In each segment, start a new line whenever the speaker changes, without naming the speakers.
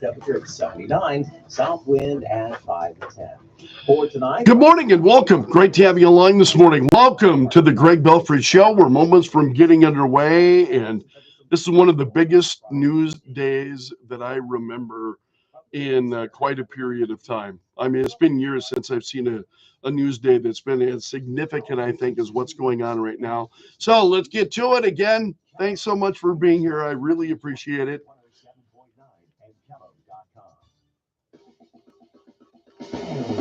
Temperature at 79, south wind at 5 to 10. For tonight.
Good morning and welcome. Great to have you online this morning. Welcome to the Greg Belfrage Show. We're moments from getting underway, and this is one of the biggest news days that I remember in quite a period of time. I mean, it's been years since I've seen a news day that's been as significant, I think, as what's going on right now. So let's get to it again. Thanks so much for being here. I really appreciate it.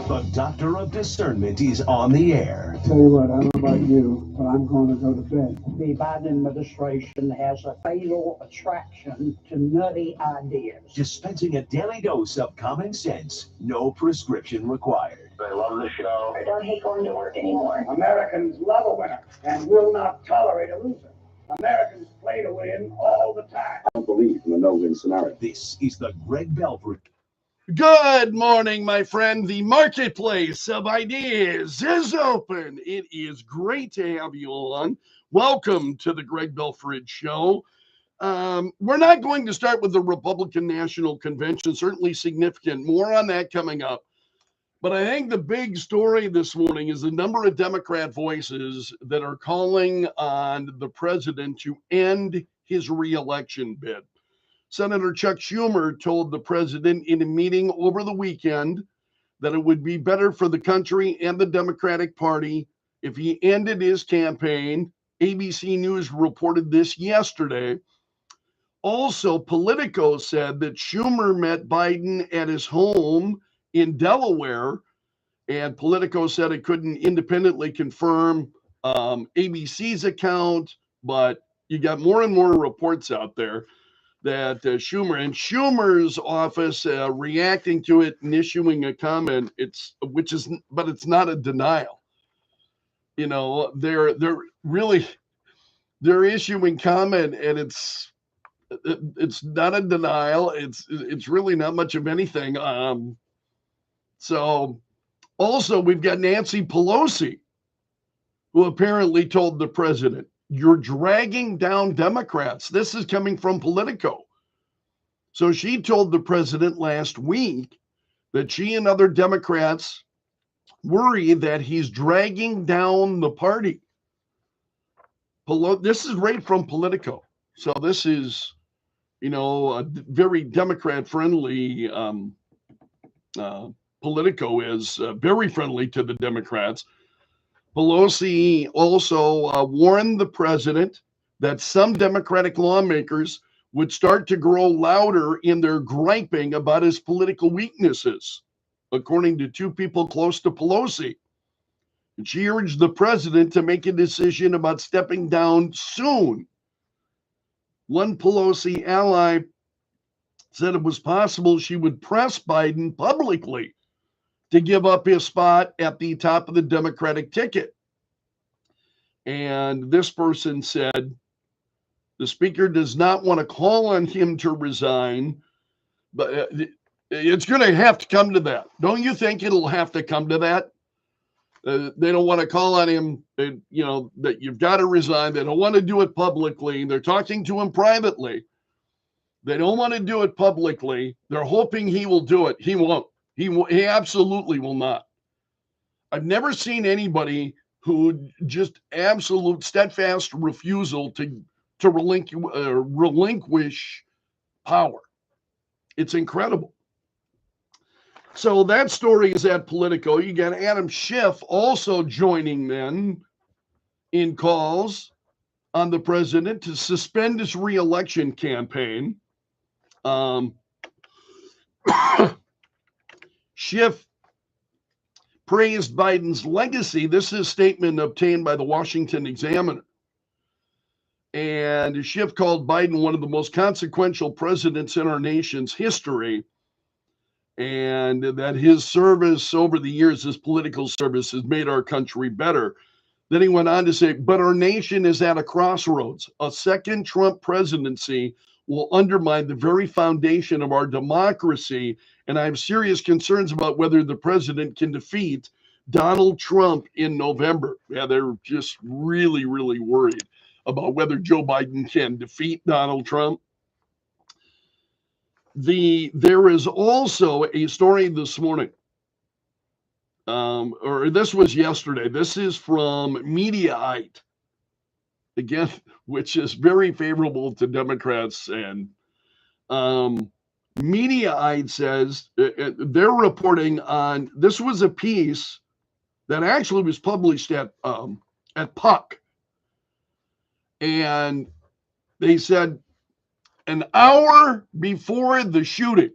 The Doctor of Discernment is on the air.
Tell you what, I don't know about you, but I'm going to go to bed.
The Biden administration has a fatal attraction to nutty ideas.
Dispensing a daily dose of common sense, no prescription required.
I love the show.
I don't hate going to work anymore.
Americans love a winner and will not tolerate a loser. Americans play to win all the time.
I don't believe in a no-win scenario.
This is the Greg Belfrage.
Good morning, my friend. The marketplace of ideas is open. It is great to have you on. Welcome to the Greg Belfrage Show. We're not going to start with the Republican National Convention, certainly significant. More on that coming up. But I think the big story this morning is the number of Democrat voices that are calling on the president to end his reelection bid. Senator Chuck Schumer told the president in a meeting over the weekend that it would be better for the country and the Democratic Party if he ended his campaign. ABC News reported this yesterday. Also, Politico said that Schumer met Biden at his home in Delaware, and Politico said it couldn't independently confirm ABC's account, but you got more and more reports out there that Schumer's office reacting to it and issuing a comment. It's not a denial. You know, they're issuing comment, and it's not a denial. It's really not much of anything. So also we've got Nancy Pelosi, who apparently told the president, "You're dragging down Democrats." This is coming from Politico. So she told the president last week that she and other Democrats worry that he's dragging down the party. This is right from Politico. So this is, a very Democrat-friendly. Politico is very friendly to the Democrats. Pelosi also warned the president that some Democratic lawmakers would start to grow louder in their griping about his political weaknesses, according to two people close to Pelosi. And she urged the president to make a decision about stepping down soon. One Pelosi ally said it was possible she would press Biden publicly to give up his spot at the top of the Democratic ticket. And this person said, the speaker does not want to call on him to resign, but it's going to have to come to that. Don't you think it'll have to come to that? They don't want to call on him, that you've got to resign. They don't want to do it publicly. They're talking to him privately. They don't want to do it publicly. They're hoping he will do it. He won't. He absolutely will not. I've never seen anybody who just absolute steadfast refusal to relinquish power. It's incredible. So that story is at Politico. You got Adam Schiff also joining then in calls on the president to suspend his reelection campaign. Schiff praised Biden's legacy. This is a statement obtained by the Washington Examiner. And Schiff called Biden one of the most consequential presidents in our nation's history, and that his service over the years, his political service, has made our country better. Then he went on to say, but our nation is at a crossroads. A second Trump presidency will undermine the very foundation of our democracy, and I have serious concerns about whether the president can defeat Donald Trump in November. Yeah, they're just really, really worried about whether Joe Biden can defeat Donald Trump. There is also a story this morning, or this was yesterday. This is from Mediaite, again, which is very favorable to Democrats. And Mediaite says they're reporting on, this was a piece that actually was published at Puck. And they said an hour before the shooting,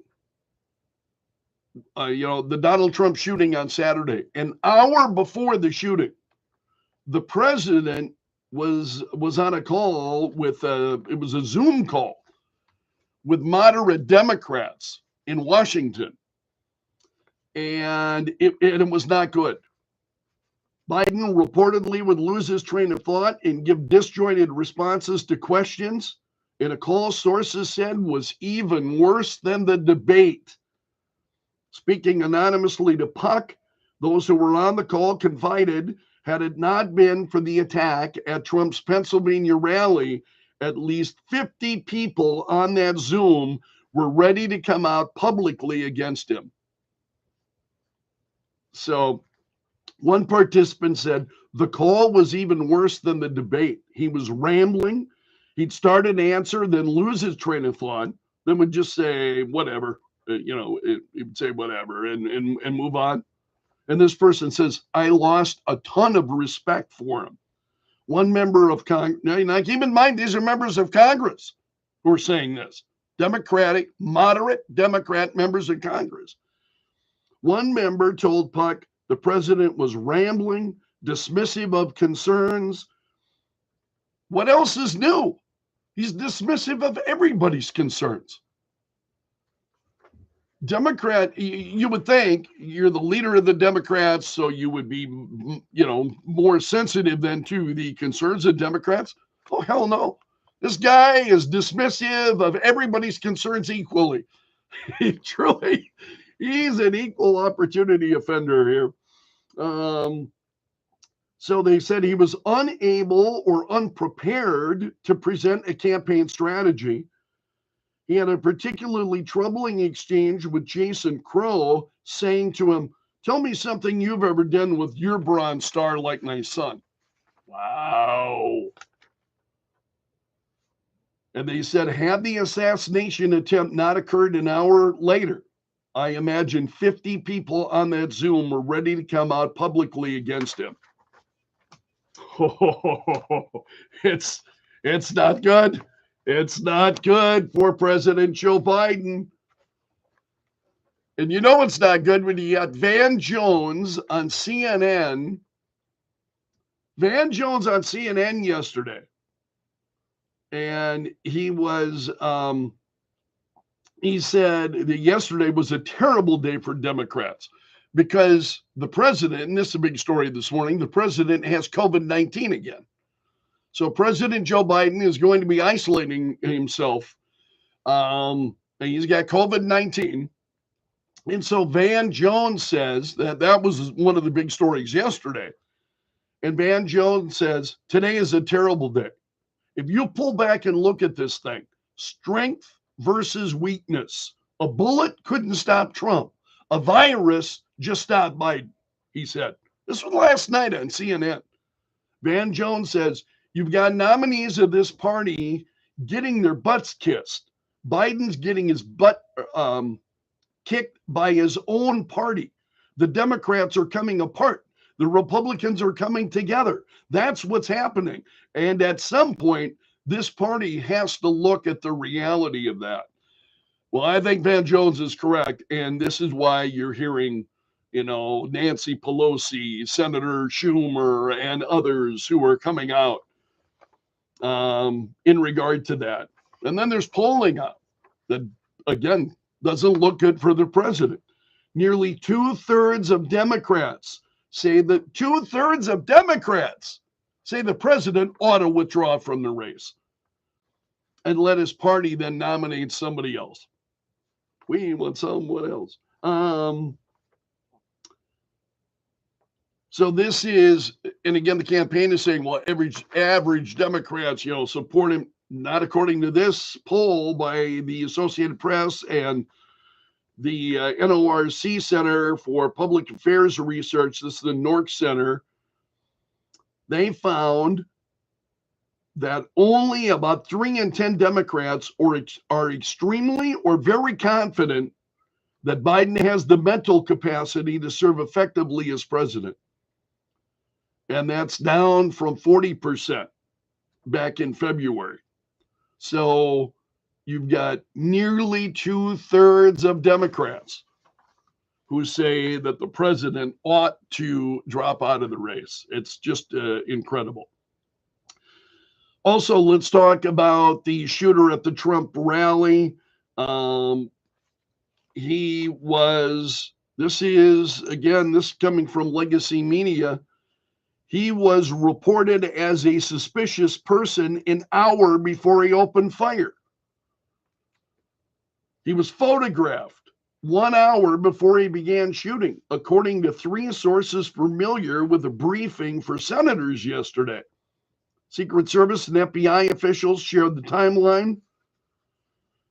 the Donald Trump shooting on Saturday, an hour before the shooting, the president was on a call with it was a Zoom call with moderate Democrats in Washington, and it was not good. Biden reportedly would lose his train of thought and give disjointed responses to questions in a call sources said was even worse than the debate. Speaking anonymously to Puck, those who were on the call confided, had it not been for the attack at Trump's Pennsylvania rally, at least 50 people on that Zoom were ready to come out publicly against him. So one participant said the call was even worse than the debate. He was rambling. He'd start an answer, then lose his train of thought, then would just say whatever. He would say whatever and move on. And this person says, I lost a ton of respect for him. One member of Congress, now keep in mind, these are members of Congress who are saying this. Democratic, moderate Democrat members of Congress. One member told Puck the president was rambling, dismissive of concerns. What else is new? He's dismissive of everybody's concerns. Democrat, you would think you're the leader of the Democrats, so you would be, more sensitive than to the concerns of Democrats. Oh, hell no. This guy is dismissive of everybody's concerns equally. He's an equal opportunity offender here. So they said he was unable or unprepared to present a campaign strategy. He had a particularly troubling exchange with Jason Crow, saying to him, tell me something you've ever done with your Bronze Star like my son. Wow. And they said, had the assassination attempt not occurred an hour later, I imagine 50 people on that Zoom were ready to come out publicly against him. It's not good. It's not good for President Joe Biden. And you know it's not good when you got Van Jones on CNN. Van Jones on CNN yesterday. And he was, he said that yesterday was a terrible day for Democrats because the president, and this is a big story this morning, the president has COVID-19 again. So President Joe Biden is going to be isolating himself. And he's got COVID-19. And so Van Jones says that was one of the big stories yesterday. And Van Jones says, today is a terrible day. If you pull back and look at this thing, strength versus weakness. A bullet couldn't stop Trump. A virus just stopped Biden, he said. This was last night on CNN. Van Jones says, you've got nominees of this party getting their butts kissed. Biden's getting his butt kicked by his own party. The Democrats are coming apart. The Republicans are coming together. That's what's happening. And at some point, this party has to look at the reality of that. Well, I think Van Jones is correct. And this is why you're hearing, Nancy Pelosi, Senator Schumer, and others who are coming out in regard to that. And then there's polling out that, again, doesn't look good for the president. Nearly 2/3 of Democrats say the president ought to withdraw from the race and let his party then nominate somebody else. We want someone else. So this is, and again, the campaign is saying, well, average Democrats, support him. not according to this poll by the Associated Press and the NORC Center for Public Affairs Research. This is the NORC Center. They found that only about 3 in 10 Democrats are extremely or very confident that Biden has the mental capacity to serve effectively as president. And that's down from 40% back in February. So you've got nearly 2/3 of Democrats who say that the president ought to drop out of the race. It's just incredible. Also, let's talk about the shooter at the Trump rally. This is coming from Legacy Media. He was reported as a suspicious person an hour before he opened fire. He was photographed 1 hour before he began shooting, according to 3 sources familiar with the briefing for senators yesterday. Secret Service and FBI officials shared the timeline.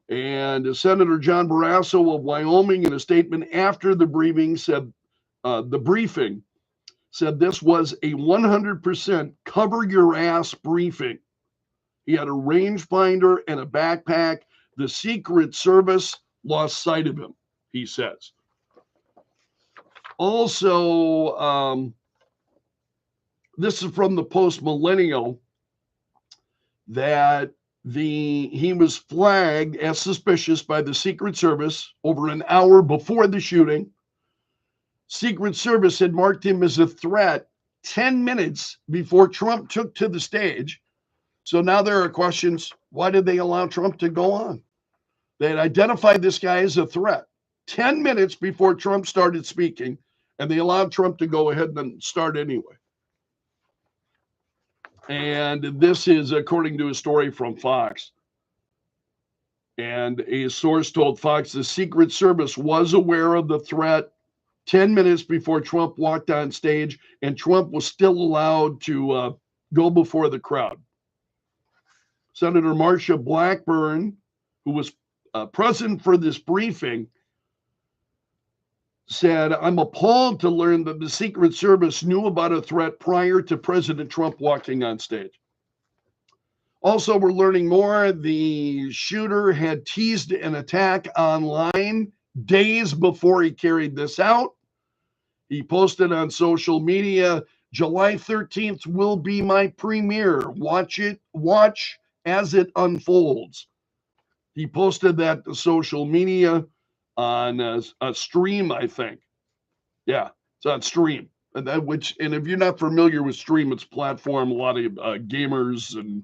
And Senator John Barrasso of Wyoming, in a statement after the briefing, said this was a 100% cover your ass briefing. He had a rangefinder and a backpack. The Secret Service lost sight of him, he says. Also, this is from the Post-Millennial, that he was flagged as suspicious by the Secret Service over an hour before the shooting. Secret Service had marked him as a threat 10 minutes before Trump took to the stage. So now there are questions, why did they allow Trump to go on? They had identified this guy as a threat 10 minutes before Trump started speaking, and they allowed Trump to go ahead and start anyway. And this is according to a story from Fox. And a source told Fox the Secret Service was aware of the threat 10 minutes before Trump walked on stage, and Trump was still allowed to go before the crowd. Senator Marsha Blackburn, who was present for this briefing, said, I'm appalled to learn that the Secret Service knew about a threat prior to President Trump walking on stage. Also, we're learning more. The shooter had teased an attack online days before he carried this out. He posted on social media, July 13th will be my premiere. Watch as it unfolds. He posted that to social media on a stream, I think. Yeah, it's on Stream. And if you're not familiar with Stream, it's a platform a lot of gamers and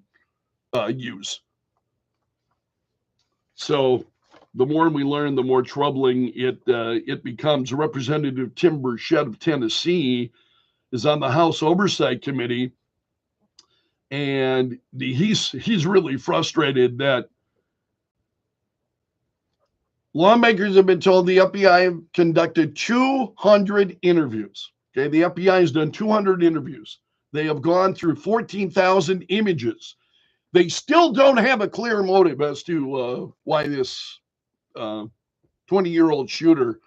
use. So the more we learn, the more troubling it becomes. Representative Tim Burchett of Tennessee is on the House Oversight Committee, and he's really frustrated that lawmakers have been told the FBI conducted 200 interviews. Okay, the FBI has done 200 interviews. They have gone through 14,000 images. They still don't have a clear motive as to why this 20-year-old shooter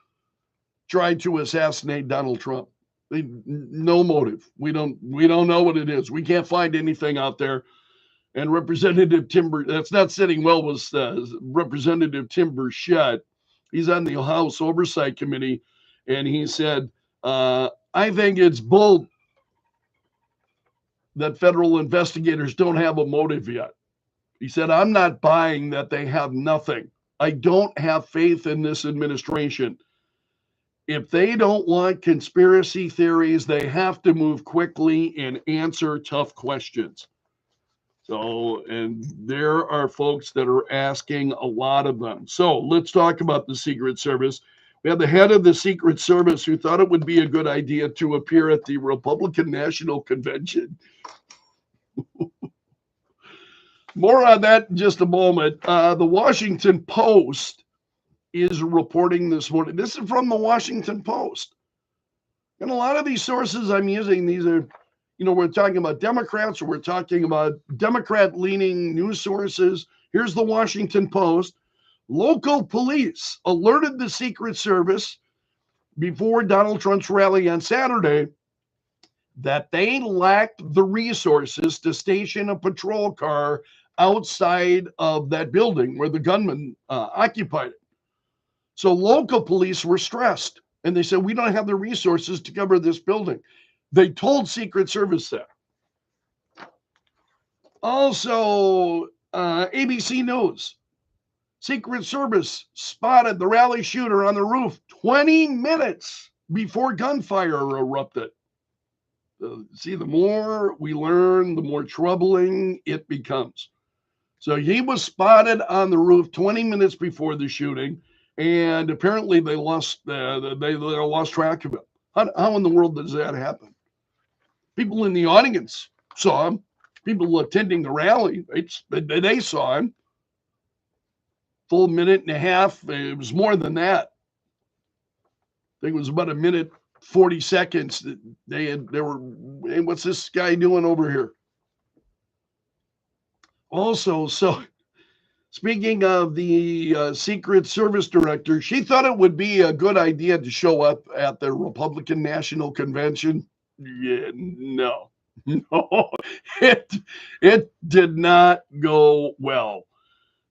tried to assassinate Donald Trump. No motive. We don't know what it is. We can't find anything out there. And Representative that's not sitting well with Representative Tim Burchett. He's on the House Oversight Committee, and he said, I think it's bull that federal investigators don't have a motive yet. He said, I'm not buying that they have nothing. I don't have faith in this administration. If they don't want conspiracy theories, they have to move quickly and answer tough questions. So, and there are folks that are asking a lot of them. So let's talk about the Secret Service. We had the head of the Secret Service who thought it would be a good idea to appear at the Republican National Convention. More on that in just a moment. The Washington Post is reporting this morning. This is from the Washington Post. And a lot of these sources I'm using, these are we're talking about Democrats or we're talking about Democrat-leaning news sources. Here's the Washington Post. Local police alerted the Secret Service before Donald Trump's rally on Saturday that they lacked the resources to station a patrol car outside of that building where the gunman occupied it. So local police were stressed, and they said, we don't have the resources to cover this building. They told Secret Service that. Also, ABC News. Secret Service spotted the rally shooter on the roof 20 minutes before gunfire erupted. See, the more we learn, the more troubling it becomes. So he was spotted on the roof 20 minutes before the shooting, and apparently they lost track of it. How in the world does that happen? People in the audience saw him. People attending the rally, they saw him. Full minute and a half. It was more than that. I think it was about a minute 40 seconds that they were, hey, what's this guy doing over here? Also, so speaking of the Secret Service director, she thought it would be a good idea to show up at the Republican National Convention. Yeah, no, it did not go well.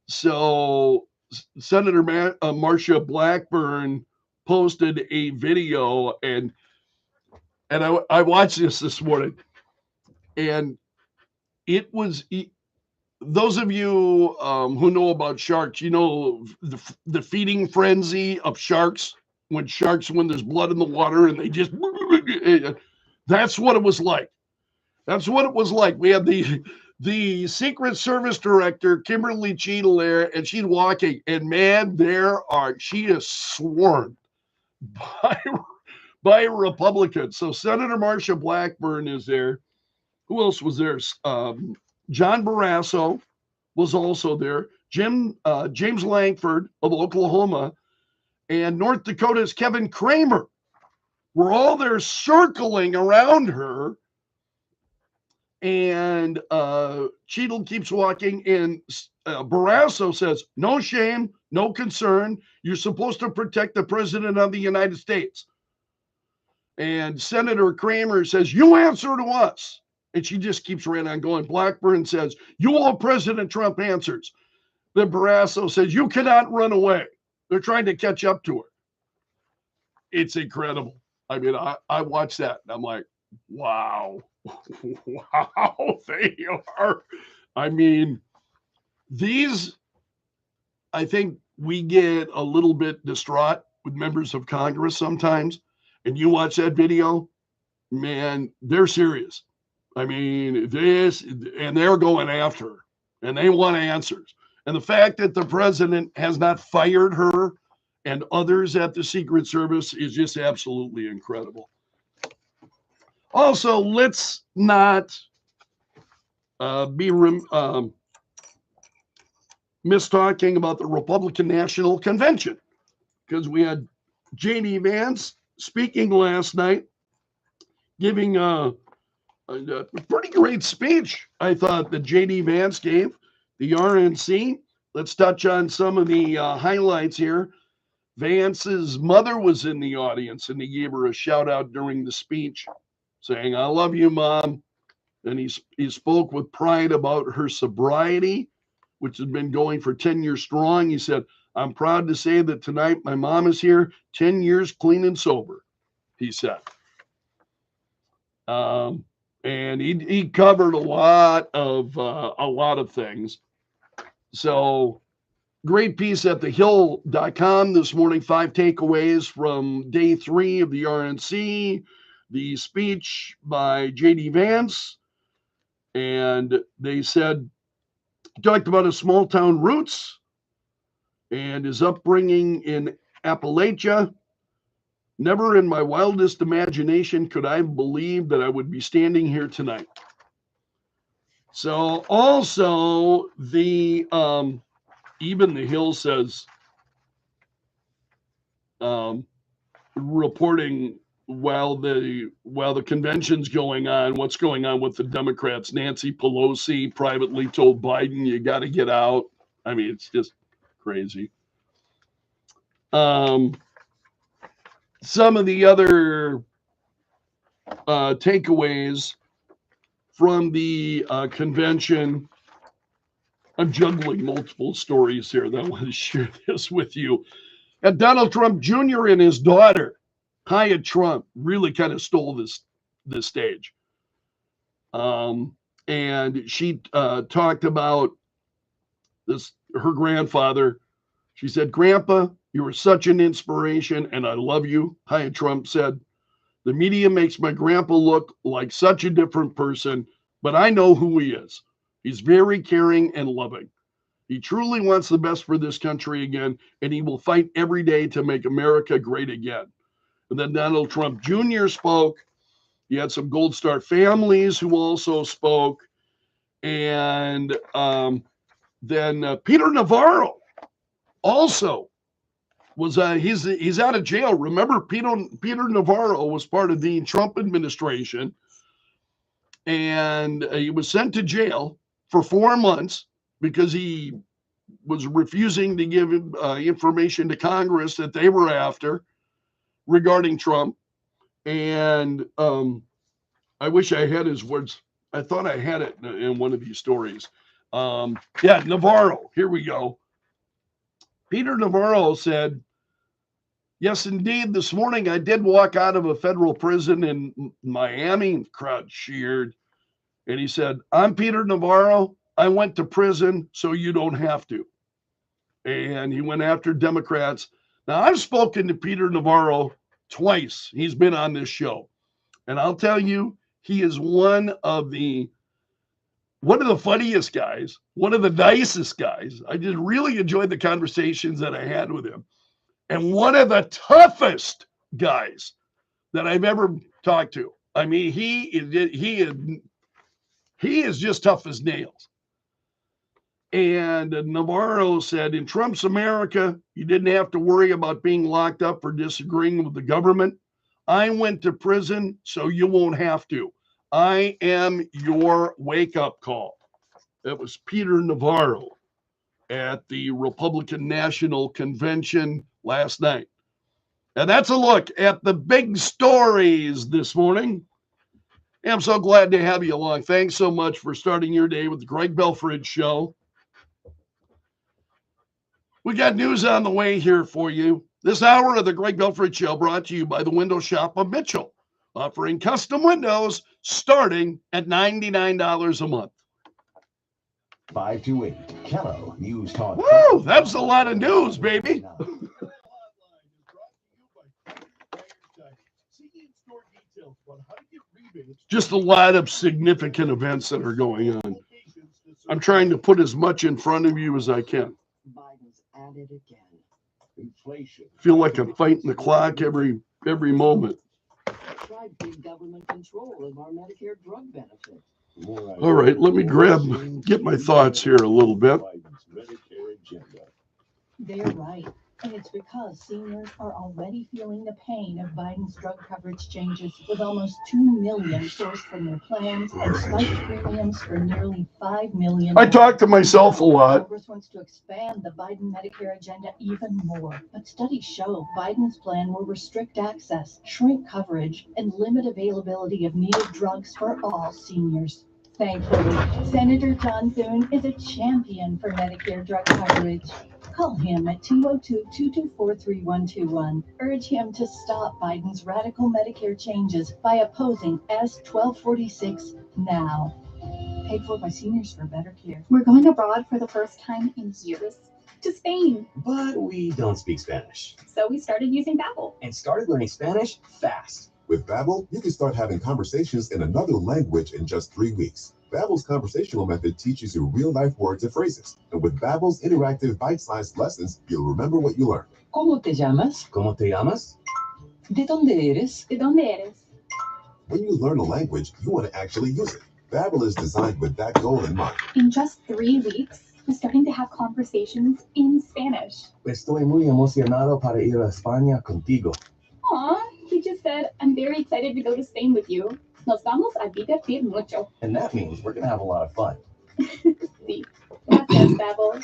So Senator Marsha Blackburn posted a video, and I watched this morning, and it was those of you who know about sharks, the feeding frenzy of sharks when there's blood in the water and they just that's what it was like. That's what it was like. We had the Secret Service director, Kimberly Cheadle, there, and she's walking, and man, she is swarmed by Republicans. So Senator Marsha Blackburn is there. Who else was there? John Barrasso was also there. James Langford of Oklahoma, and North Dakota's Kevin Kramer were all there circling around her. And Cheadle keeps walking, and Barrasso says, no shame, no concern. You're supposed to protect the president of the United States. And Senator Kramer says, you answer to us. And she just keeps right on going. Blackburn says, you owe President Trump answers. Then Barrasso says, you cannot run away. They're trying to catch up to her. It's incredible. I mean, I watched that, and I'm like, wow. Wow, they are. I mean, I think we get a little bit distraught with members of Congress sometimes. And you watch that video, man, they're serious. I mean, and they're going after her, and they want answers. And the fact that the president has not fired her and others at the Secret Service is just absolutely incredible. Also, let's not miss talking about the Republican National Convention, because we had J.D. Vance speaking last night, giving a pretty great speech, I thought, that J.D. Vance gave, the RNC. Let's touch on some of the highlights here. Vance's mother was in the audience, and he gave her a shout out during the speech, saying, I love you, Mom. And he spoke with pride about her sobriety, which has been going for 10 years strong. He said, I'm proud to say that tonight my mom is here, 10 years clean and sober, he said. And he covered a lot of things. So great piece at thehill.com this morning, 5 takeaways from day 3 of the RNC, the speech by J.D. Vance. And they said, talked about his small town roots and his upbringing in Appalachia. Never in my wildest imagination could I believe that I would be standing here tonight. So also even the Hill says, reporting while the convention's going on, what's going on with the Democrats? Nancy Pelosi privately told Biden, "You got to get out." I mean, it's just crazy. Some of the other takeaways from the convention. I'm juggling multiple stories here that I want to share this with you. And Donald Trump Jr. and his daughter, Hyatt Trump, really kind of stole this stage. And she talked about her grandfather. She said, "Grandpa, you were such an inspiration, and I love you." Hyatt Trump said, "The media makes my grandpa look like such a different person, but I know who he is. He's very caring and loving. He truly wants the best for this country again, and he will fight every day to make America great again." And then Donald Trump Jr. spoke. You had some Gold Star families who also spoke. And then Peter Navarro also was, he's out of jail. Remember, Peter Navarro was part of the Trump administration, and he was sent to jail for 4 months because he was refusing to give information to Congress that they were after regarding Trump. And I wish I had his words. I thought I had it in one of these stories. Navarro, here we go. Peter Navarro said, "Yes, indeed, this morning I did walk out of a federal prison in Miami." Crowd cheered. And he said, "I'm Peter Navarro. I went to prison, so you don't have to." And he went after Democrats. Now, I've spoken to Peter Navarro twice. He's been on this show. And I'll tell you, he is one of the funniest guys, one of the nicest guys. I just really enjoyed the conversations that I had with him. And one of the toughest guys that I've ever talked to. I mean, he is just tough as nails. And Navarro said, "In Trump's America, you didn't have to worry about being locked up for disagreeing with the government. I went to prison, so you won't have to. I am your wake-up call." That was Peter Navarro at the Republican National Convention last night. And that's a look at the big stories this morning. And I'm so glad to have you along. Thanks so much for starting your day with the Greg Belfrage Show. We got news on the way here for you. This hour of the Greg Belfrage Show brought to you by the Window Shop of Mitchell, offering custom windows starting at $99 a month.
5 to 8. Kello News Talk.
Woo! That's a lot of news, baby. Just a lot of significant events that are going on. I'm trying to put as much in front of you as I can.
Biden's at it again.
Inflation.
Feel like I'm fighting the clock every moment.
Try big government control of our Medicare drug benefit.
All right, let me get my thoughts here a little bit.
They're right. And it's because seniors are already feeling the pain of Biden's drug coverage changes, with almost 2 million sourced from their plans and spiked premiums for nearly 5 million.
I talk to myself a lot.
Congress wants to expand the Biden Medicare agenda even more. But studies show Biden's plan will restrict access, shrink coverage, and limit availability of needed drugs for all seniors. Thankfully, Senator John Thune is a champion for Medicare drug coverage. Call him at 202-224-3121. Urge him to stop Biden's radical Medicare changes by opposing S-1246 now. Paid for by Seniors for Better Care.
We're going abroad for the first time in years. To Spain.
But we don't speak Spanish.
So we started using Babbel.
And started learning Spanish fast.
With Babbel, you can start having conversations in another language in just 3 weeks. Babbel's conversational method teaches you real-life words and phrases. And with Babbel's interactive bite-sized lessons, you'll remember what you learned.
¿Cómo te llamas?
¿Cómo te llamas?
¿De dónde eres?
¿De dónde eres?
When you learn a language, you want to actually use it. Babbel is designed with that goal in mind.
In just 3 weeks, we're starting to have conversations in Spanish.
Estoy muy emocionado para ir a España contigo.
Aw, he just said, I'm very excited to go to Spain with you. Nos vamos a divertir mucho.
And that means we're going to have a lot of fun.
Sí. Gracias, Babel.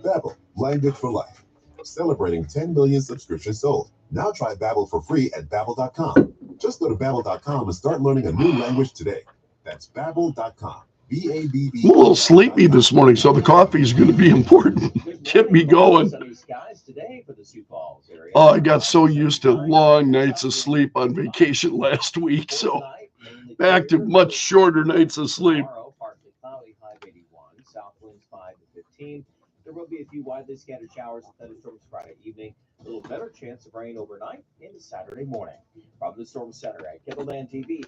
Babbel, language for life. Celebrating 10 million subscriptions sold. Now try Babbel for free at Babbel.com. Just go to Babbel.com and start learning a new language today. That's Babbel.com. B-A-B-B.
I'm a little sleepy this morning, so the coffee is going to be important. Get me going. Oh, I got so used to long nights of sleep on vacation last week, so back to much shorter nights of sleep.
Partly cloudy, high of 81. South winds 5 to 15. There will be a few widely scattered showers and thunderstorms Friday evening. A little better chance of rain overnight into Saturday morning. From the Storm Center at Kettleland TV.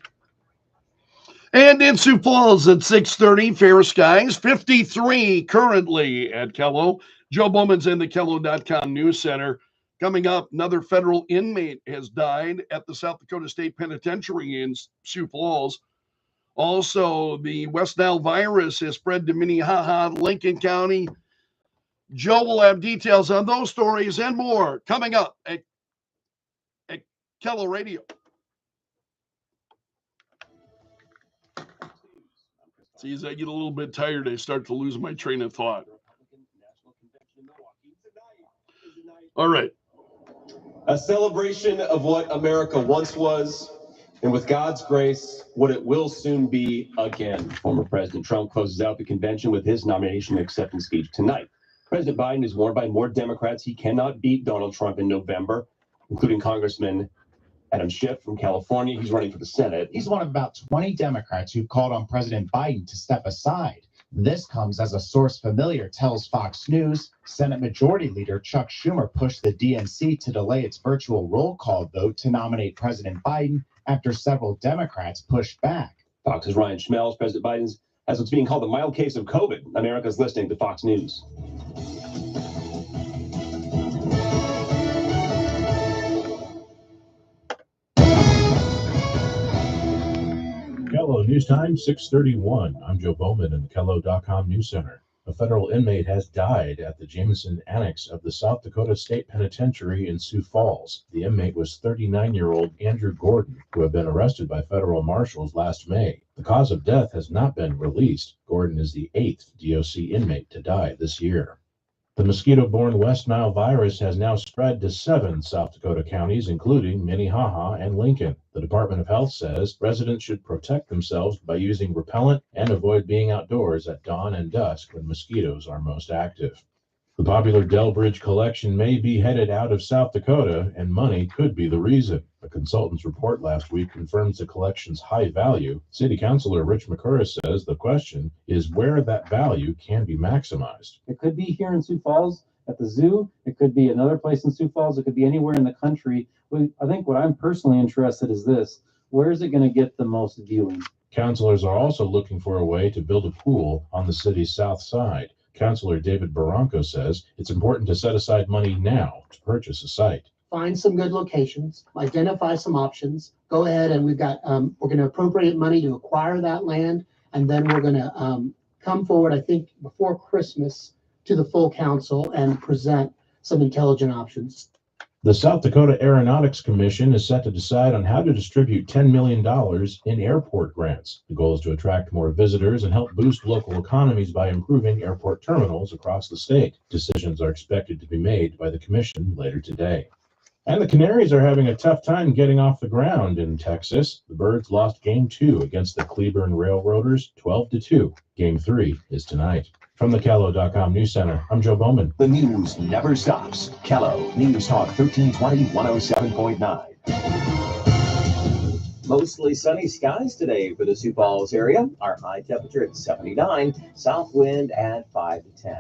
And in Sioux Falls at 6:30, fair skies, 53 currently at Kello. Joe Bowman's in the Kello.com News Center. Coming up, another federal inmate has died at the South Dakota State Penitentiary in Sioux Falls. Also, the West Nile virus has spread to Minnehaha, Lincoln County. Joe will have details on those stories and more coming up at Kello Radio. See, as I get a little bit tired, I start to lose my train of thought. All right.
A celebration of what America once was, and with God's grace, what it will soon be again.
Former President Trump closes out the convention with his nomination acceptance speech tonight. President Biden is warned by more Democrats he cannot beat Donald Trump in November, including Congressman Adam Schiff from California. He's running for the Senate.
He's one of about 20 Democrats who called on President Biden to step aside. This comes as a source familiar tells Fox News Senate Majority Leader Chuck Schumer pushed the DNC to delay its virtual roll call vote to nominate President Biden after several Democrats pushed back.
Fox's Ryan Schmelz, President Biden's has what's being called a mild case of COVID. America's listening to Fox News.
Kello News Time, 6:31. I'm Joe Bowman in the Kello.com News Center. A federal inmate has died at the Jameson Annex of the South Dakota State Penitentiary in Sioux Falls. The inmate was 39-year-old Andrew Gordon, who had been arrested by federal marshals last May. The cause of death has not been released. Gordon is the 8th DOC inmate to die this year. The mosquito-borne West Nile virus has now spread to 7 South Dakota counties, including Minnehaha and Lincoln. The Department of Health says residents should protect themselves by using repellent and avoid being outdoors at dawn and dusk when mosquitoes are most active. The popular Delbridge collection may be headed out of South Dakota, and money could be the reason. A consultant's report last week confirms the collection's high value. City Councilor Rich McCurry says the question is where that value can be maximized.
It could be here in Sioux Falls at the zoo. It could be another place in Sioux Falls. It could be anywhere in the country. I think what I'm personally interested is this. Where is it going to get the most viewing?
Councilors are also looking for a way to build a pool on the city's south side. Councilor David Barranco says it's important to set aside money now to purchase a site.
Find some good locations, identify some options, go ahead and we're going to appropriate money to acquire that land, and then we're going to come forward, I think, before Christmas to the full council and present some intelligent options.
The South Dakota Aeronautics Commission is set to decide on how to distribute $10 million in airport grants. The goal is to attract more visitors and help boost local economies by improving airport terminals across the state. Decisions are expected to be made by the commission later today. And the Canaries are having a tough time getting off the ground in Texas. The Birds lost Game 2 against the Cleburne Railroaders 12-2. Game 3 is tonight. From the Kello.com News Center, I'm Joe Bowman.
The news never stops. Kello News Talk 1320 107.9.
Mostly sunny skies today for the Sioux Falls area. Our high temperature at 79, south wind at 5 to 10.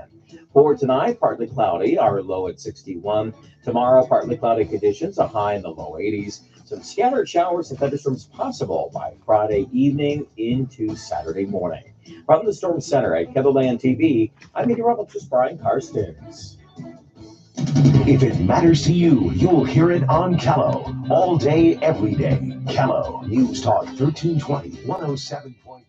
For tonight, partly cloudy, our low at 61. Tomorrow, partly cloudy conditions, a high in the low 80s. Some scattered showers and thunderstorms possible by Friday evening into Saturday morning. From the Storm Center at Kettleland TV, I'm meteorologist Brian Karstens.
If it matters to you, you'll hear it on Kello. All day, every day. Kello News Talk 1320 107.9.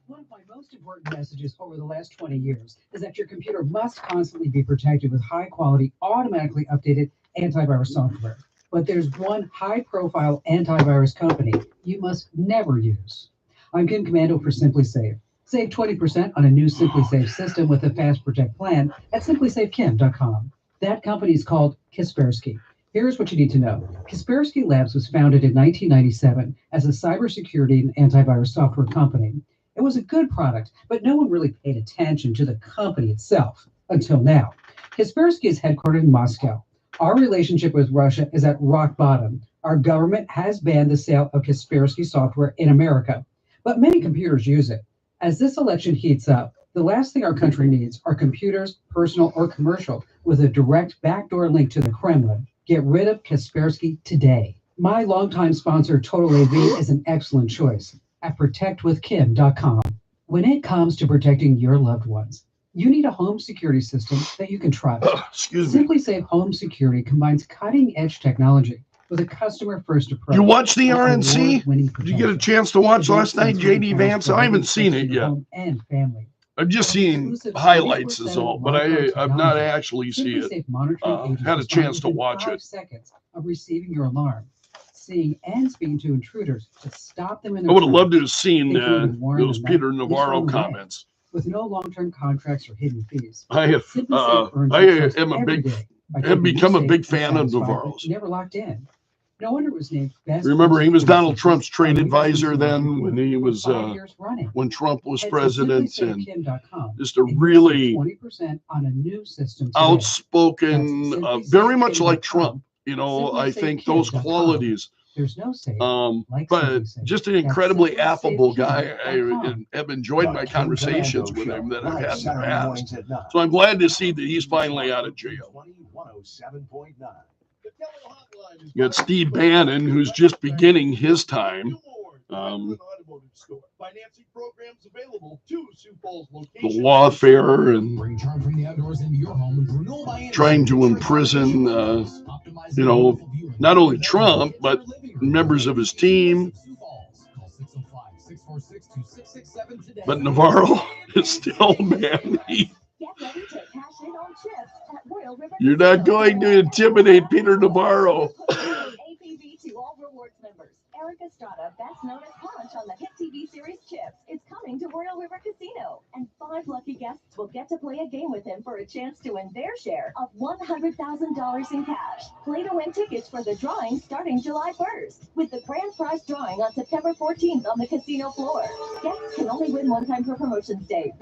One of my most important messages over the last 20 years is that your computer must constantly be protected with high-quality, automatically updated antivirus software. But there's one high-profile antivirus company you must never use. I'm Kim Commando for Simply Safe. Save 20% on a new Simply Safe system with a Fast Protect plan at simplysafekim.com. That company is called Kaspersky. Here's what you need to know. Kaspersky Labs was founded in 1997 as a cybersecurity and antivirus software company. It was a good product, but no one really paid attention to the company itself until now. Kaspersky is headquartered in Moscow. Our relationship with Russia is at rock bottom. Our government has banned the sale of Kaspersky software in America, but many computers use it. As this election heats up, the last thing our country needs are computers, personal or commercial, with a direct backdoor link to the Kremlin. Get rid of Kaspersky today. My longtime sponsor, Total AV, is an excellent choice at protectwithkim.com. When it comes to protecting your loved ones, you need a home security system that you can trust. Simply Safe Home Security combines cutting-edge technology with a customer-first approach.
You watch the RNC? Did you get a chance to watch last night, J.D. Vance? I haven't seen it yet.
And family.
I've just seen highlights is all, but I've not actually seen it. Had a chance to watch it.
Seconds of receiving your alarm, seeing and speaking to intruders to stop them in
I would have loved to have seen those Peter Navarro comments.
With no long-term contracts or hidden fees.
I have become a big fan of Navarro's.
Never locked in. No wonder it was named best.
Remember, he was Donald Trump's trade advisor then when he was when Trump was president, and just a really
20% on a new system
outspoken, very much like Trump. You know, I think those qualities.
There's no safe,
but just an incredibly affable guy. I have enjoyed my conversations with him that I've had in the past. So I'm glad to see that he's finally out of jail. You got Steve Bannon, who's just beginning his time. The lawfare and trying to imprison, not only Trump, but members of his team. But Navarro is still, man. You're not going to intimidate Peter Navarro.
Eric Estrada, best known as Punch on the hit TV series Chips, is coming to Royal River Casino, and 5 lucky guests will get to play a game with him for a chance to win their share of $100,000 in cash. Play to win tickets for the drawing starting July 1st, with the grand prize drawing on September 14th on the casino floor. Guests can only win one time per promotions day.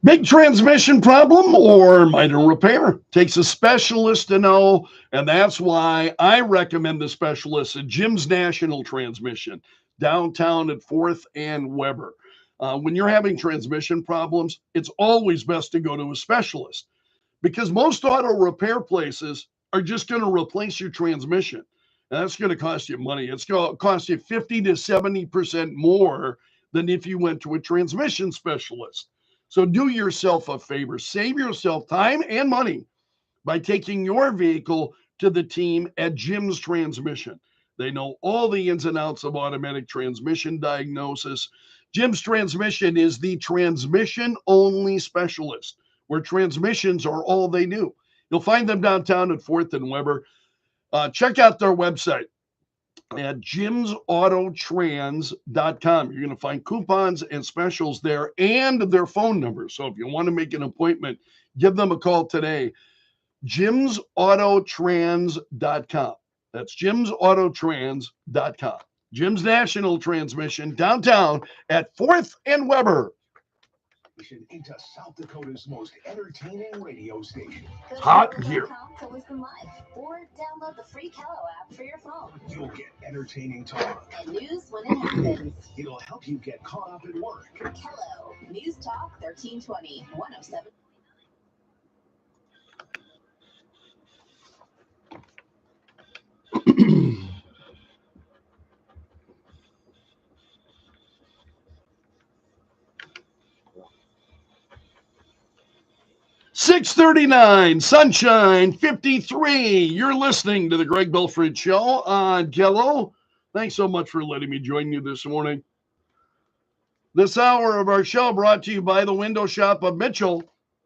Big transmission problem or minor repair? Takes a specialist to know, and that's why I recommend the specialist at Jim's National Transmission, downtown at 4th and Weber. When you're having transmission problems, it's always best to go to a specialist, because most auto repair places are just going to replace your transmission. And that's going to cost you money. It's going to cost you 50 to 70% more than if you went to a transmission specialist. So do yourself a favor, save yourself time and money by taking your vehicle to the team at Jim's Transmission. They know all the ins and outs of automatic transmission diagnosis. Jim's Transmission is the transmission-only specialist, where transmissions are all they do. You'll find them downtown at 4th and Weber. Check out their website at jimsautotrans.com. You're going to find coupons and specials there and their phone number. So if you want to make an appointment, give them a call today. jimsautotrans.com. That's jimsautotrans.com. Jim's National Transmission, downtown at 4th and Weber.
Into South Dakota's most entertaining radio station.
Hot here.
Or download the free Kello app for your phone.
You'll get entertaining talk
And news when it happens.
It'll help you get caught up at work.
Kello, News Talk 1320, 107.
.639, sunshine, 53. You're listening to the Greg Belfrage Show on Kello. Thanks so much for letting me join you this morning. This hour of our show brought to you by the Window Shop of Mitchell,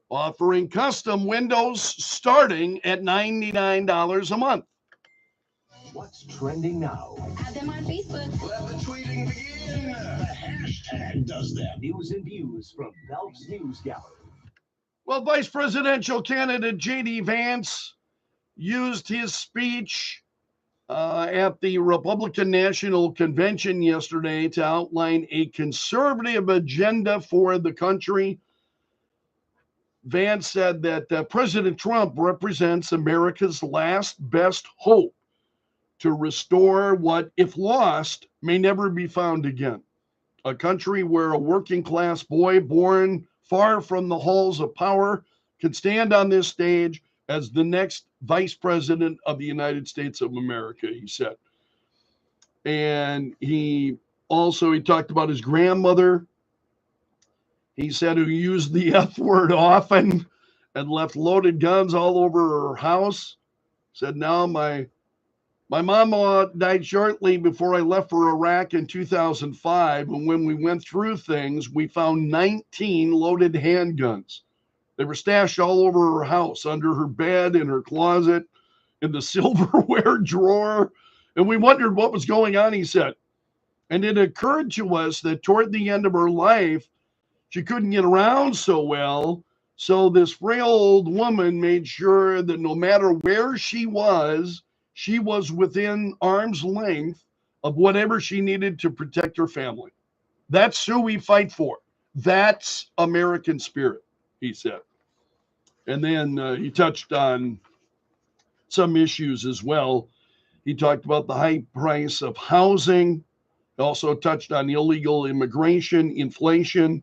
offering custom windows starting at $99 a month.
What's trending now?
Add them on Facebook.
Let the tweeting begin. The hashtag does that. News and views from Belf's News Gallery.
Well, Vice Presidential candidate J.D. Vance used his speech at the Republican National Convention yesterday to outline a conservative agenda for the country. Vance said that President Trump represents America's last best hope to restore what, if lost, may never be found again. A country where a working class boy born far from the halls of power can stand on this stage as the next vice president of the United States of America, he said. And he talked about his grandmother. He said, who used the F word often and left loaded guns all over her house. Said, now my mama died shortly before I left for Iraq in 2005. And when we went through things, we found 19 loaded handguns. They were stashed all over her house, under her bed, in her closet, in the silverware drawer. And we wondered what was going on, he said. And it occurred to us that toward the end of her life, she couldn't get around so well. So this frail old woman made sure that no matter where she was within arm's length of whatever she needed to protect her family. That's who we fight for. That's American spirit, he said. And then he touched on some issues as well. He talked about the high price of housing. He also touched on illegal immigration, inflation.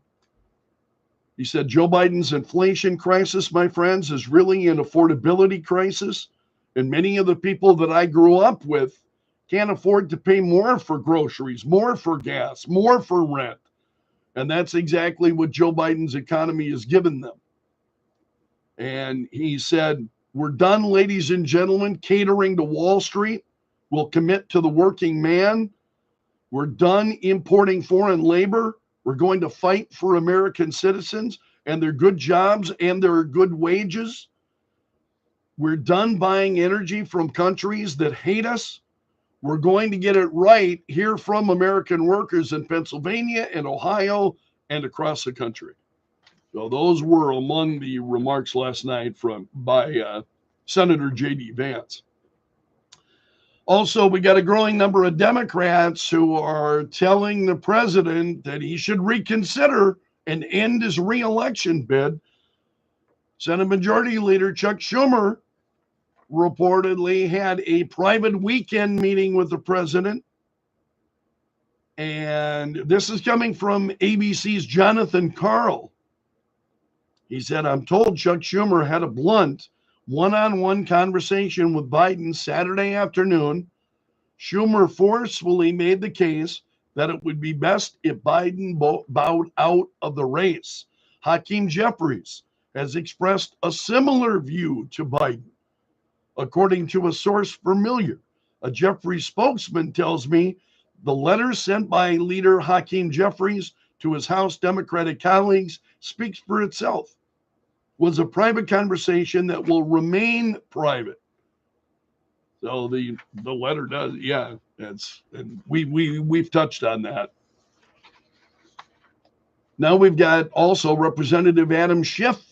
He said Joe Biden's inflation crisis, my friends, is really an affordability crisis. And many of the people that I grew up with can't afford to pay more for groceries, more for gas, more for rent. And that's exactly what Joe Biden's economy has given them. And he said, we're done, ladies and gentlemen, catering to Wall Street. We'll commit to the working man. We're done importing foreign labor. We're going to fight for American citizens and their good jobs and their good wages. We're done buying energy from countries that hate us. We're going to get it right here from American workers in Pennsylvania and Ohio and across the country. So those were among the remarks last night by Senator J.D. Vance. Also, we got a growing number of Democrats who are telling the president that he should reconsider and end his re-election bid. Senate Majority Leader Chuck Schumer reportedly had a private weekend meeting with the president. And this is coming from ABC's Jonathan Karl. He said, I'm told Chuck Schumer had a blunt one-on-one conversation with Biden Saturday afternoon. Schumer forcefully made the case that it would be best if Biden bowed out of the race. Hakeem Jeffries has expressed a similar view to Biden. According to a source familiar, a Jeffries spokesman tells me the letter sent by leader Hakeem Jeffries to his House Democratic colleagues speaks for itself. Was a private conversation that will remain private. So the letter does, yeah. And we've touched on that. Now we've got also Representative Adam Schiff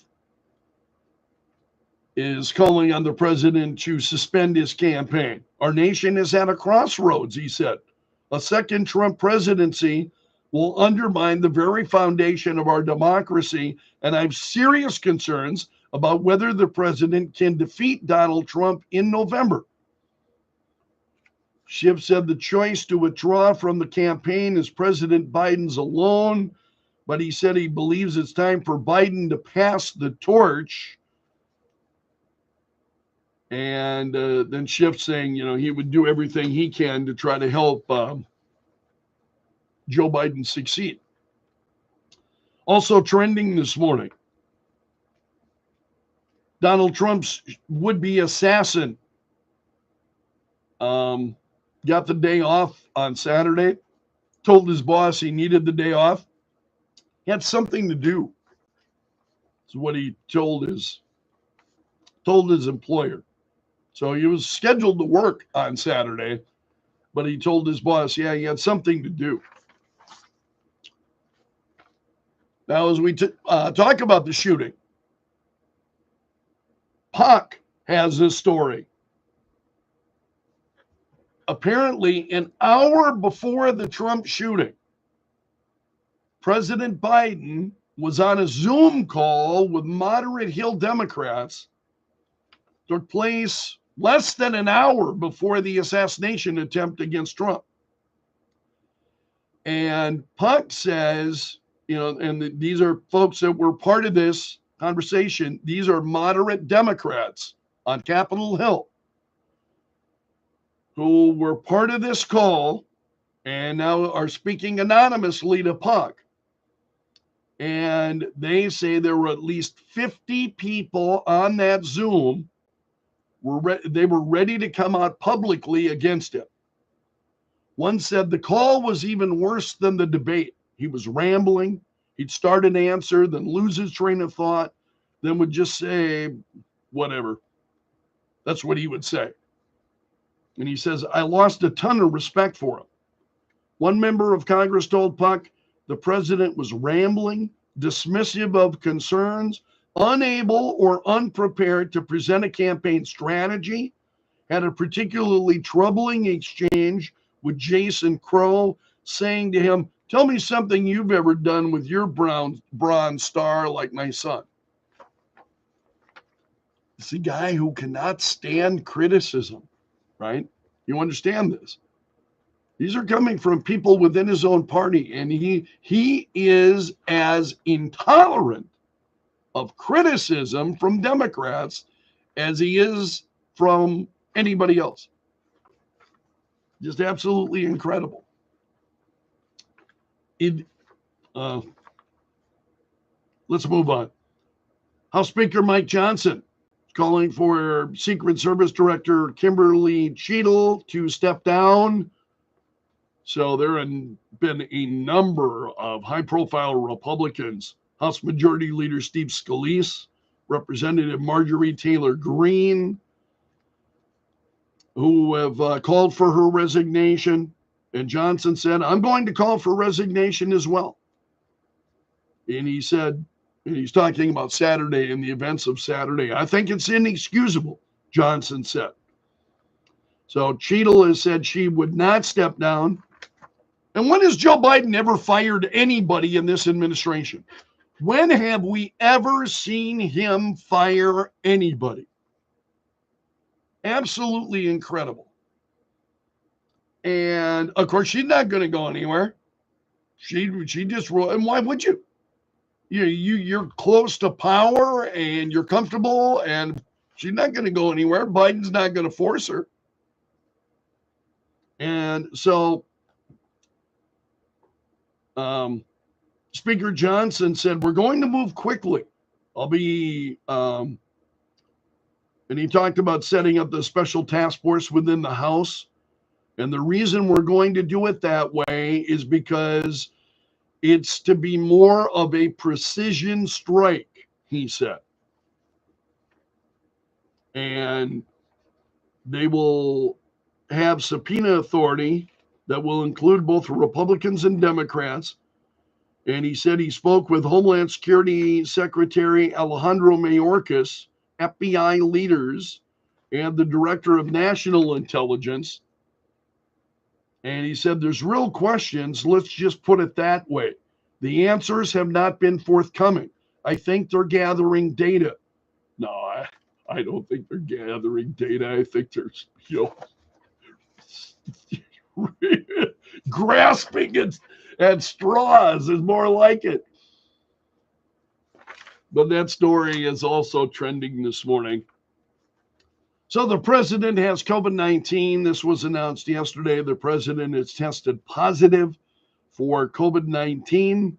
is calling on the president to suspend his campaign. Our nation is at a crossroads, he said. A second Trump presidency will undermine the very foundation of our democracy, and I have serious concerns about whether the president can defeat Donald Trump in November. Schiff said the choice to withdraw from the campaign is President Biden's alone, but he said he believes it's time for Biden to pass the torch. And then Schiff saying, he would do everything he can to try to help Joe Biden succeed. Also trending this morning, Donald Trump's would-be assassin got the day off on Saturday, told his boss he needed the day off. He had something to do. That's what he told his employer. So he was scheduled to work on Saturday, but he told his boss, yeah, he had something to do. Now, as we talk about the shooting, Puck has this story. Apparently, an hour before the Trump shooting, President Biden was on a Zoom call with moderate Hill Democrats. Took place less than an hour before the assassination attempt against Trump. And Puck says, and these are folks that were part of this conversation. These are moderate Democrats on Capitol Hill who were part of this call and now are speaking anonymously to Puck. And they say there were at least 50 people on that Zoom. They were ready to come out publicly against him. One said the call was even worse than the debate. He was rambling. He'd start an answer, then lose his train of thought, then would just say whatever. That's what he would say. And he says, I lost a ton of respect for him. One member of Congress told Puck the president was rambling, dismissive of concerns, unable or unprepared to present a campaign strategy, had a particularly troubling exchange with Jason Crow, saying to him, tell me something you've ever done with your bronze star like my son. It's a guy who cannot stand criticism, right? You understand this? These are coming from people within his own party, and he is as intolerant of criticism from Democrats as he is from anybody else. Just absolutely incredible. Let's move on. House Speaker Mike Johnson is calling for Secret Service Director Kimberly Cheadle to step down. So there have been a number of high-profile Republicans, House Majority Leader Steve Scalise, Representative Marjorie Taylor Greene, who have called for her resignation. And Johnson said, I'm going to call for resignation as well. And he said, and he's talking about Saturday and the events of Saturday. I think it's inexcusable, Johnson said. So Cheadle has said she would not step down. And when has Joe Biden ever fired anybody in this administration? When have we ever seen him fire anybody? Absolutely incredible. And of course, she's not going to go anywhere. She just, and why would you? You're close to power and you're comfortable, and she's not going to go anywhere. Biden's not going to force her. And so Speaker Johnson said, we're going to move quickly. And he talked about setting up the special task force within the House. And the reason we're going to do it that way is because it's to be more of a precision strike, he said. And they will have subpoena authority that will include both Republicans and Democrats. And he said he spoke with Homeland Security Secretary Alejandro Mayorkas, FBI leaders, and the Director of National Intelligence. And he said there's real questions. Let's just put it that way. The answers have not been forthcoming. I think they're gathering data. No, I don't think they're gathering data. I think they're, grasping at straws is more like it. But that story is also trending this morning. So the president has COVID-19. This was announced yesterday. The president is tested positive for COVID-19.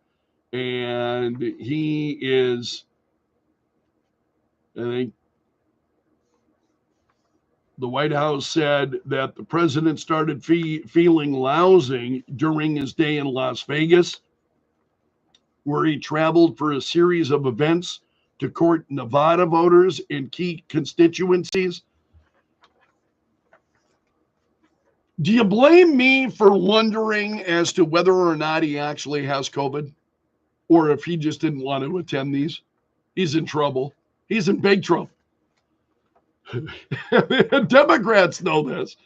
And he is, I think, the White House said that the president started feeling lousy during his day in Las Vegas, where he traveled for a series of events to court Nevada voters in key constituencies. Do you blame me for wondering as to whether or not he actually has COVID? Or if he just didn't want to attend these? He's in trouble. He's in big trouble. Democrats know this.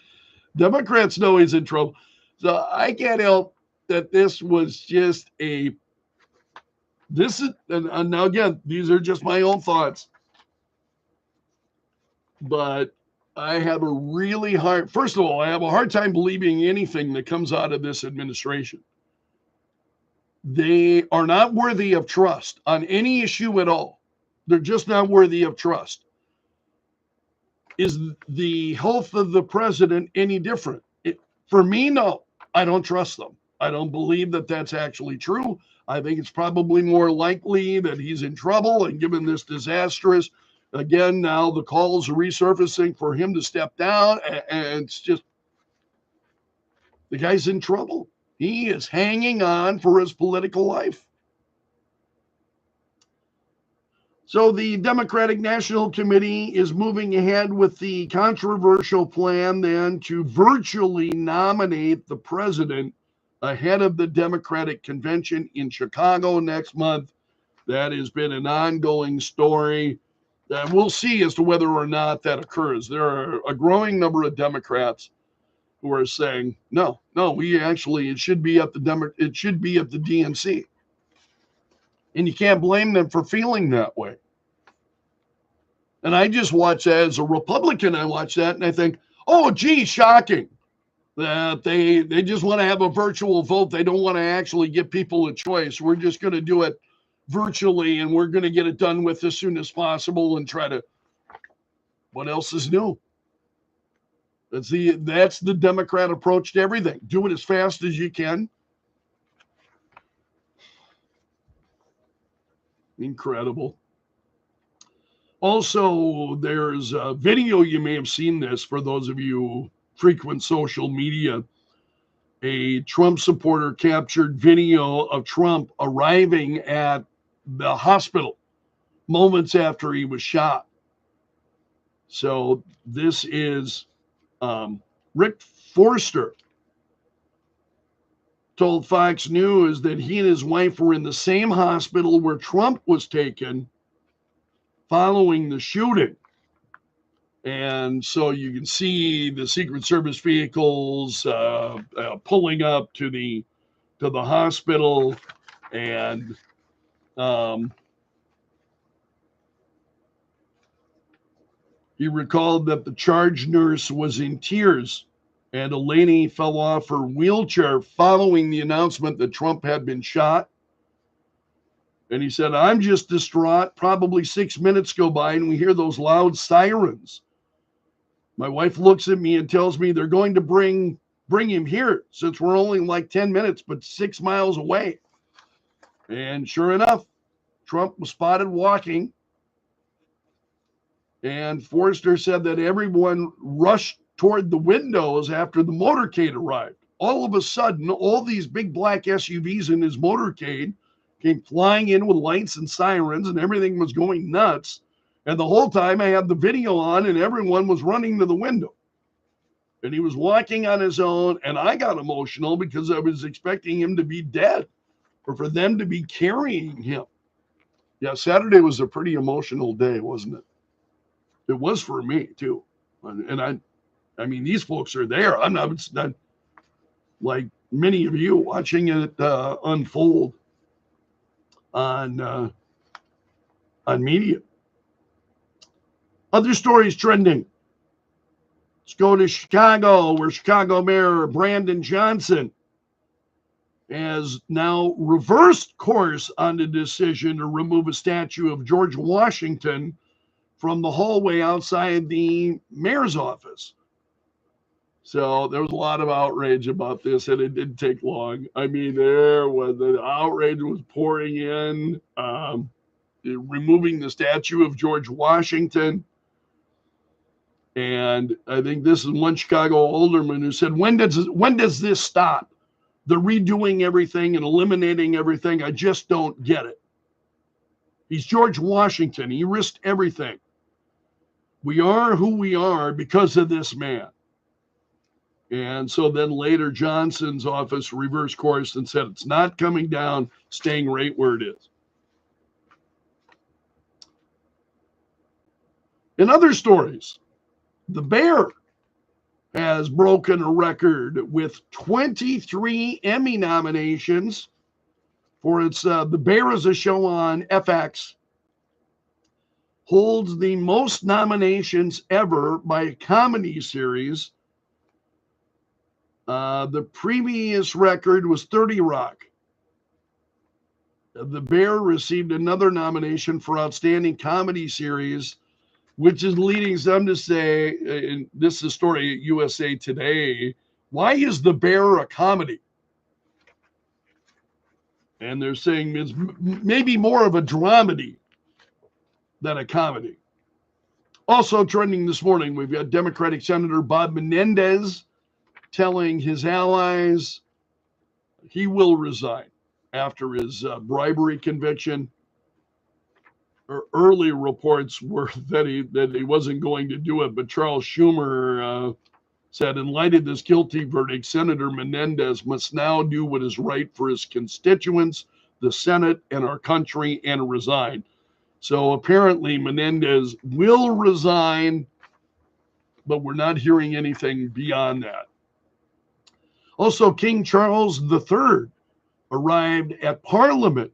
Democrats know he's in trouble. So I can't help that this was just and now again, these are just my own thoughts. But I have a really hard, first of all, I have a hard time believing anything that comes out of this administration. They are not worthy of trust on any issue at all. They're just not worthy of trust. Is the health of the president any different? For me, no. I don't trust them. I don't believe that that's actually true. I think it's probably more likely that he's in trouble, and given this disastrous, again, now the calls are resurfacing for him to step down, and it's just, the guy's in trouble. He is hanging on for his political life. So the Democratic National Committee is moving ahead with the controversial plan then to virtually nominate the president ahead of the Democratic convention in Chicago next month. That has been an ongoing story. We'll see as to whether or not that occurs. There are a growing number of Democrats who are saying, no, it should be at the DNC. And you can't blame them for feeling that way. And I just watch that as a Republican. I watch that and I think, oh, gee, shocking that they just want to have a virtual vote. They don't want to actually give people a choice. We're just going to do it virtually, and we're going to get it done with as soon as possible and try to. What else is new? That's the Democrat approach to everything. Do it as fast as you can. Incredible. Also, there's a video, you may have seen this for those of you who frequent social media. A Trump supporter captured video of Trump arriving at the hospital moments after he was shot. So this is Rick Forster told Fox News that he and his wife were in the same hospital where Trump was taken following the shooting. And so you can see the Secret Service vehicles pulling up to the hospital, and he recalled that the charge nurse was in tears, and a lady fell off her wheelchair following the announcement that Trump had been shot. And he said, I'm just distraught. Probably 6 minutes go by and we hear those loud sirens. My wife looks at me and tells me they're going to bring him here since we're only like 10 minutes, but 6 miles away. And sure enough, Trump was spotted walking. And Forrester said that everyone rushed toward the windows after the motorcade arrived. All of a sudden, all these big black SUVs in his motorcade came flying in with lights and sirens, and everything was going nuts. And the whole time I had the video on and everyone was running to the window. And he was walking on his own, and I got emotional because I was expecting him to be dead or for them to be carrying him. Yeah, Saturday was a pretty emotional day, wasn't it? It was for me, too. And I mean, these folks are there. It's not like many of you watching it unfold on media. Other stories trending. Let's go to Chicago, where Chicago Mayor Brandon Johnson has now reversed course on the decision to remove a statue of George Washington from the hallway outside the mayor's office. So there was a lot of outrage about this, and it didn't take long. I mean, the outrage was pouring in, removing the statue of George Washington. And I think this is one Chicago alderman who said, when does this stop? The redoing everything and eliminating everything. I just don't get it. He's George Washington. He risked everything. We are who we are because of this man. And so then later Johnson's office reversed course and said it's not coming down, staying right where it is. In other stories, the Bear has broken a record with 23 Emmy nominations for its The Bear is a show on FX. Holds the most nominations ever by a comedy series. The previous record was 30 Rock. The Bear received another nomination for Outstanding Comedy Series, which is leading some to say, and this is a story at USA Today, why is The Bear a comedy? And they're saying it's maybe more of a dramedy than a comedy. Also trending this morning, we've got Democratic Senator Bob Menendez telling his allies he will resign after his bribery conviction. Early reports were that he wasn't going to do it, but Charles Schumer said, in light of this guilty verdict, Senator Menendez must now do what is right for his constituents, the Senate, and our country, and resign. So apparently Menendez will resign, but we're not hearing anything beyond that. Also, King Charles III arrived at Parliament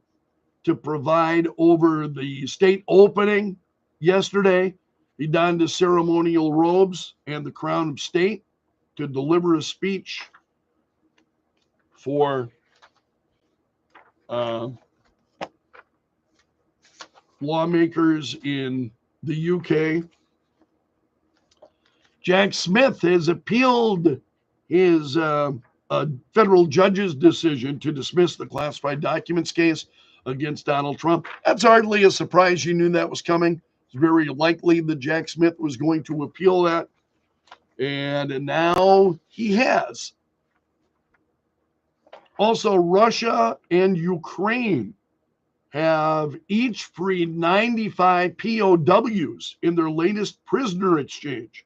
to provide over the state opening yesterday. He donned his ceremonial robes and the crown of state to deliver a speech for lawmakers in the UK. Jack Smith has appealed his federal judge's decision to dismiss the classified documents case against Donald Trump. That's hardly a surprise. You knew that was coming. It's very likely that Jack Smith was going to appeal that. And now he has. Also, Russia and Ukraine have each freed 95 POWs in their latest prisoner exchange.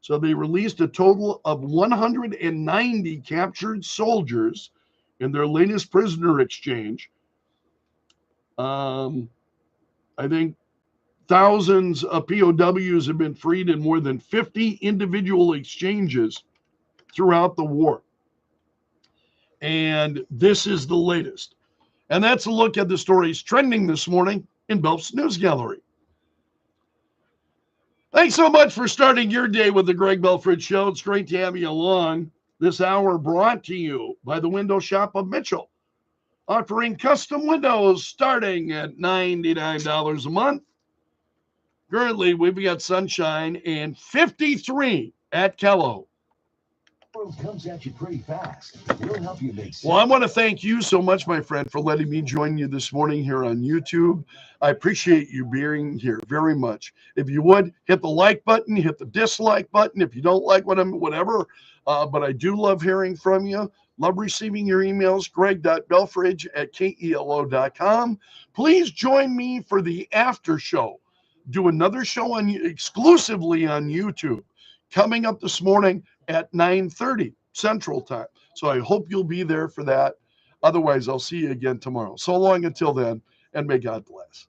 So they released a total of 190 captured soldiers in their latest prisoner exchange. I think thousands of POWs have been freed in more than 50 individual exchanges throughout the war. And this is the latest. And that's a look at the stories trending this morning in Belf's News Gallery. Thanks so much for starting your day with the Greg Belfrage Show. It's great to have you along. This hour brought to you by the Window Shop of Mitchell, offering custom windows starting at $99 a month. Currently, we've got sunshine and 53 at Kello.
Comes at you pretty fast. We'll help you make sense.
Well, I want to thank you so much, my friend, for letting me join you this morning here on YouTube. I appreciate you being here very much. If you would, hit the like button, hit the dislike button if you don't like whatever. But I do love hearing from you. Love receiving your emails, greg.belfrage@kelo.com. Please join me for the after show. Do another show exclusively on YouTube coming up this morning at 9:30 Central Time. So I hope you'll be there for that. Otherwise, I'll see you again tomorrow. So long until then, and may God bless.